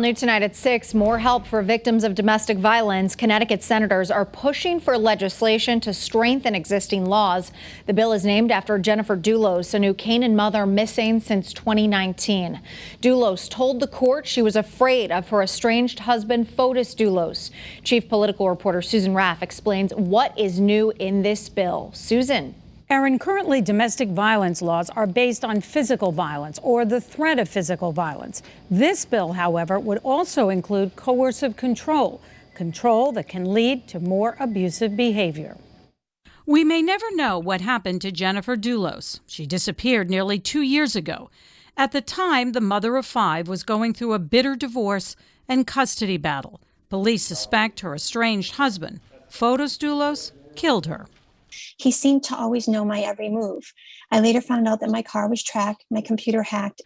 New tonight at 6, more help for victims of domestic violence. Connecticut senators are pushing for legislation to strengthen existing laws. The bill is named after Jennifer Dulos, a New Canaan mother missing since 2019. Dulos told the court she was afraid of her estranged husband, Fotis Dulos. Chief political reporter Susan Raff explains what is new in this bill. Susan. Erin, currently domestic violence laws are based on physical violence or the threat of physical violence. This bill, however, would also include coercive control that can lead to more abusive behavior. We may never know what happened to Jennifer Dulos. She disappeared nearly 2 years ago. At the time, the mother of 5 was going through a bitter divorce and custody battle. Police suspect her estranged husband, Fotis Dulos, killed her. He seemed to always know my every move. I later found out that my car was tracked, my computer hacked.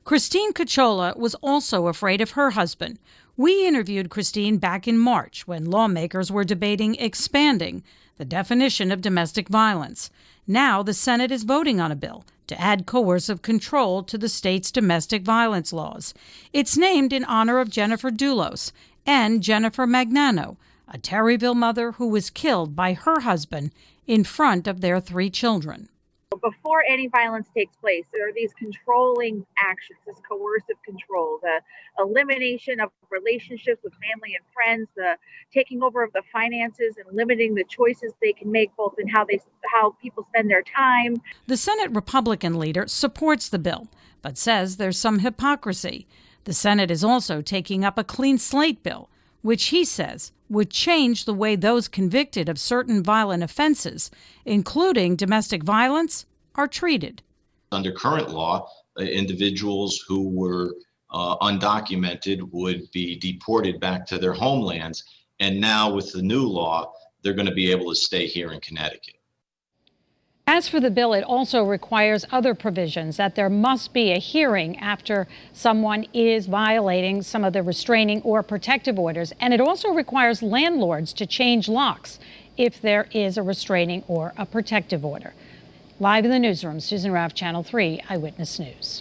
Christine Cacciola was also afraid of her husband. We interviewed Christine back in March when lawmakers were debating expanding the definition of domestic violence. Now the Senate is voting on a bill to add coercive control to the state's domestic violence laws. It's named in honor of Jennifer Dulos and Jennifer Magnano, a Terryville mother who was killed by her husband in front of their 3 children. Before any violence takes place, there are these controlling actions, this coercive control, the elimination of relationships with family and friends, the taking over of the finances and limiting the choices they can make both in how people spend their time. The Senate Republican leader supports the bill, but says there's some hypocrisy. The Senate is also taking up a clean slate bill, which he says would change the way those convicted of certain violent offenses, including domestic violence, are treated. Under current law, individuals who were undocumented would be deported back to their homelands. And now with the new law, they're going to be able to stay here in Connecticut. As for the bill, it also requires other provisions, that there must be a hearing after someone is violating some of the restraining or protective orders. And it also requires landlords to change locks if there is a restraining or a protective order. Live in the newsroom, Susan Raff, Channel 3 Eyewitness News.